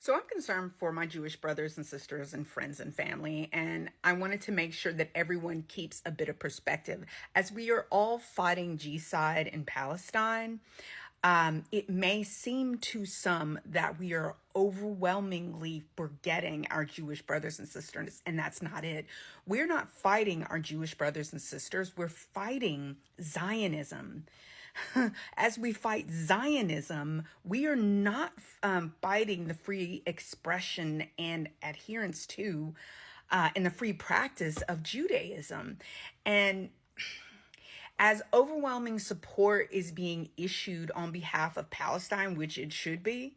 So I'm concerned for my Jewish brothers and sisters and friends and family, and I wanted to make sure that everyone keeps a bit of perspective. As we are all fighting G-side in Palestine, it may seem to some that we are overwhelmingly forgetting our Jewish brothers and sisters, and that's not it. We're not fighting our Jewish brothers and sisters, we're fighting Zionism. As we fight Zionism, we are not fighting the free expression and adherence to and the free practice of Judaism. And as overwhelming support is being issued on behalf of Palestine, which it should be,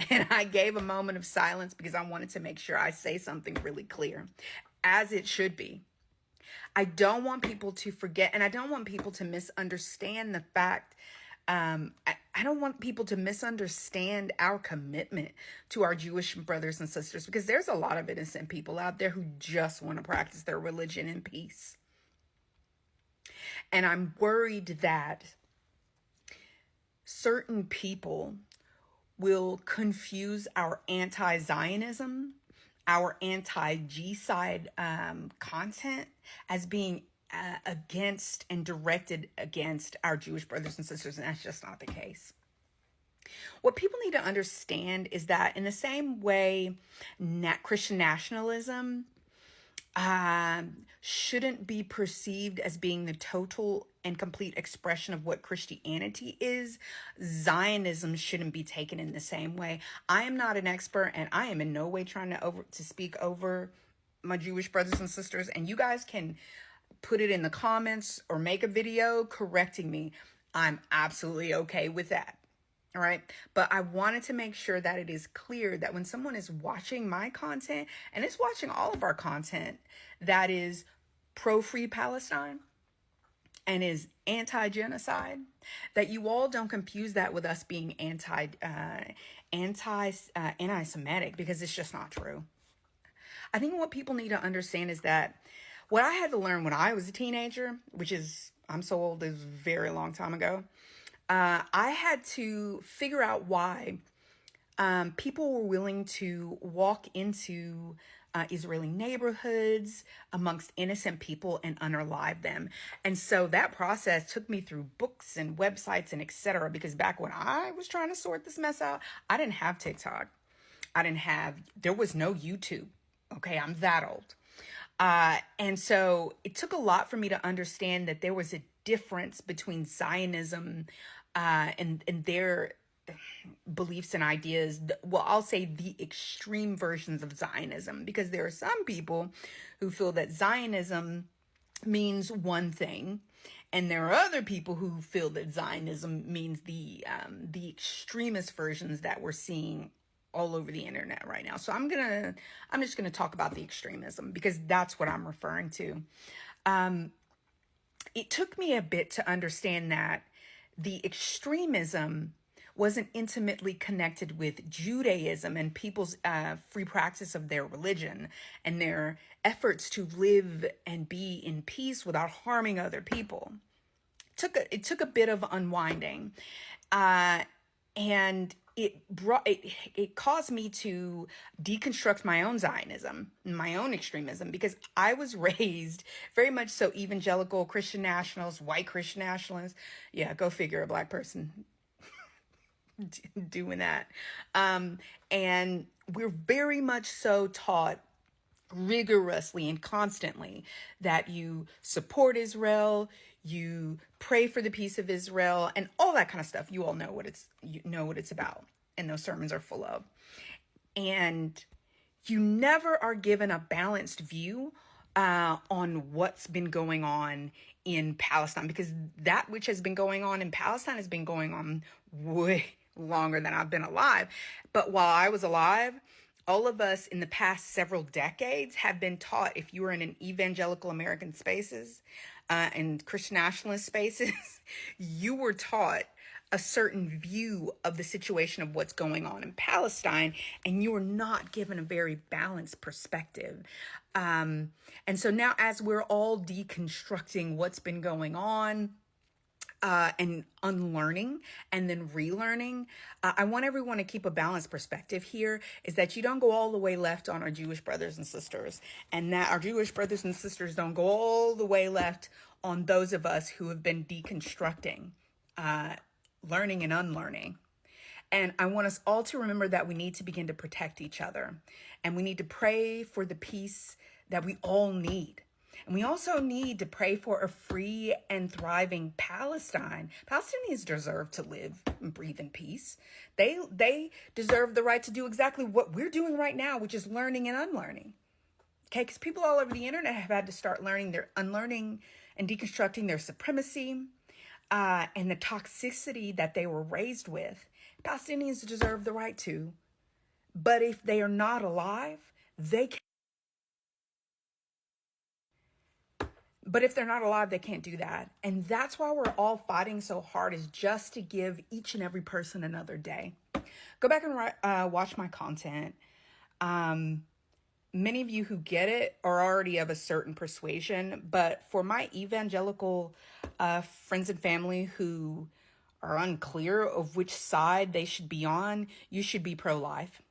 and I gave a moment of silence because I wanted to make sure I say something really clear, as it should be. I don't want people to forget, and I don't want people to misunderstand the fact. I don't want people to misunderstand our commitment to our Jewish brothers and sisters, because there's a lot of innocent people out there who just want to practice their religion in peace. And I'm worried that certain people will confuse our anti-Zionism, our anti-G-side content as being against and directed against our Jewish brothers and sisters, and that's just not the case. What people need to understand is that in the same way Christian nationalism shouldn't be perceived as being the total and complete expression of what Christianity is, Zionism shouldn't be taken in the same way. I am not an expert, and I am in no way trying to speak over my Jewish brothers and sisters, and you guys can put it in the comments or make a video correcting me. I'm absolutely okay with that. All right. But I wanted to make sure that it is clear that when someone is watching my content, and it's watching all of our content that is pro-free Palestine and is anti-genocide, that you all don't confuse that with us being anti-Semitic, because it's just not true. I think what people need to understand is that what I had to learn when I was a teenager, which is, I'm so old, is a very long time ago. I had to figure out why people were willing to walk into Israeli neighborhoods amongst innocent people and unalive them. And so that process took me through books and websites and etc. Because back when I was trying to sort this mess out, I didn't have TikTok. There was no YouTube. Okay, I'm that old. And so it took a lot for me to understand that there was a difference between Zionism and their beliefs and ideas. Well, I'll say the extreme versions of Zionism, because there are some people who feel that Zionism means one thing, and there are other people who feel that Zionism means the extremist versions that we're seeing all over the internet right now. So I'm just gonna talk about the extremism, because that's what I'm referring to. It took me a bit to understand that the extremism wasn't intimately connected with Judaism and people's free practice of their religion and their efforts to live and be in peace without harming other people. It took a bit of unwinding, and it caused me to deconstruct my own Zionism, my own extremism, because I was raised very much so evangelical Christian nationalist, white Christian nationalist. Yeah, go figure, a black person doing that. And we're very much so taught rigorously and constantly that you support Israel, you pray for the peace of Israel, and all that kind of stuff. You all know what it's about, and those sermons are full of. And you never are given a balanced view on what's been going on in Palestine, because that which has been going on in Palestine has been going on way longer than I've been alive. But while I was alive, all of us in the past several decades have been taught, if you were in an evangelical American spaces and Christian nationalist spaces, you were taught a certain view of the situation of what's going on in Palestine, and you were not given a very balanced perspective. And so now, as we're all deconstructing what's been going on, and unlearning and then relearning. I want everyone to keep a balanced perspective here, is that you don't go all the way left on our Jewish brothers and sisters, and that our Jewish brothers and sisters don't go all the way left on those of us who have been deconstructing, learning and unlearning. And I want us all to remember that we need to begin to protect each other, and we need to pray for the peace that we all need. And we also need to pray for a free and thriving Palestine. Palestinians deserve to live and breathe in peace. They deserve the right to do exactly what we're doing right now, which is learning and unlearning. Okay, because people all over the internet have had to start unlearning and deconstructing their supremacy and the toxicity that they were raised with. Palestinians deserve the right to. But if they are not alive, they can't. But if they're not alive, they can't do that. And that's why we're all fighting so hard, is just to give each and every person another day. Go back and watch my content. Many of you who get it are already of a certain persuasion, but for my evangelical friends and family who are unclear of which side they should be on, you should be pro-life.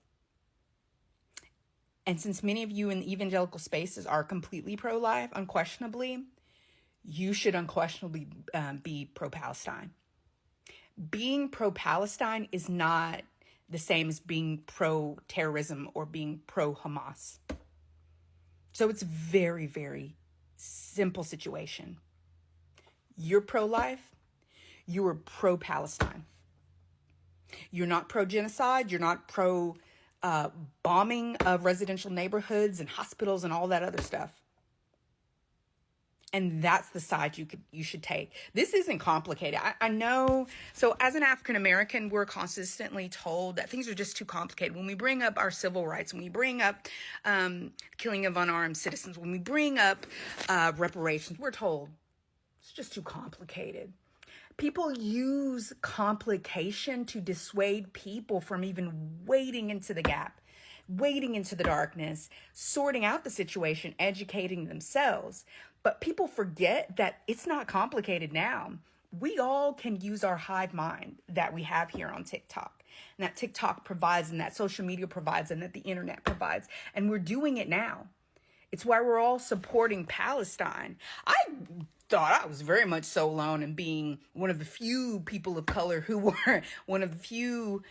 And since many of you in the evangelical spaces are completely pro-life, unquestionably, you should unquestionably be pro-Palestine. Being pro-Palestine is not the same as being pro-terrorism or being pro-Hamas. So it's very, very simple situation. You're pro-life, you are pro-Palestine. You're not pro-genocide, you're not pro bombing of residential neighborhoods and hospitals and all that other stuff. And that's the side you should take. This isn't complicated. I know. So as an African American, we're consistently told that things are just too complicated. When we bring up our civil rights, when we bring up killing of unarmed citizens, when we bring up reparations, we're told it's just too complicated. People use complication to dissuade people from even wading into the gap, wading into the darkness, sorting out the situation, educating themselves. But people forget that it's not complicated now. We all can use our hive mind that we have here on TikTok, and that TikTok provides, and that social media provides, and that the internet provides. And we're doing it now. It's why we're all supporting Palestine. I thought I was very much so alone in being one of the few people of color who were one of the few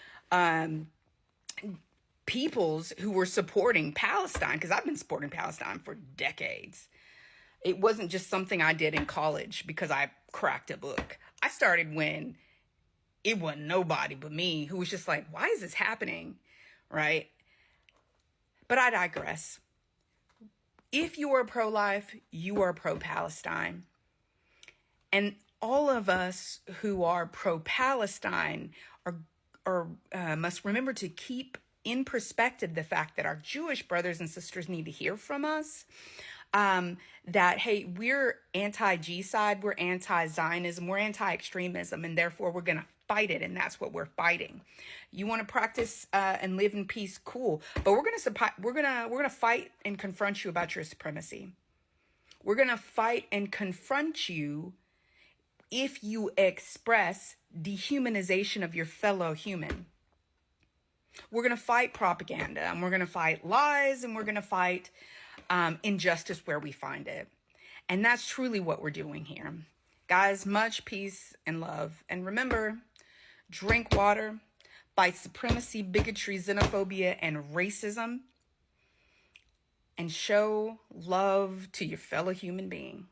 peoples who were supporting Palestine, because I've been supporting Palestine for decades. It wasn't just something I did in college because I cracked a book. I started when it wasn't nobody but me who was just like, why is this happening? Right? But I digress. If you are pro-life, you are pro-Palestine. And all of us who are pro-Palestine must remember to keep in perspective the fact that our Jewish brothers and sisters need to hear from us. That, hey, we're anti-G-side, we're anti-Zionism, we're anti-extremism, and therefore we're going to fight it, and that's what we're fighting. You want to practice and live in peace, cool, but we're gonna fight and confront you about your supremacy. We're gonna fight and confront you if you express dehumanization of your fellow human. We're gonna fight propaganda, and we're gonna fight lies, and we're gonna fight injustice where we find it. And that's truly what we're doing here. Guys, much peace and love. And remember, drink water, fight supremacy, bigotry, xenophobia, and racism, and show love to your fellow human being.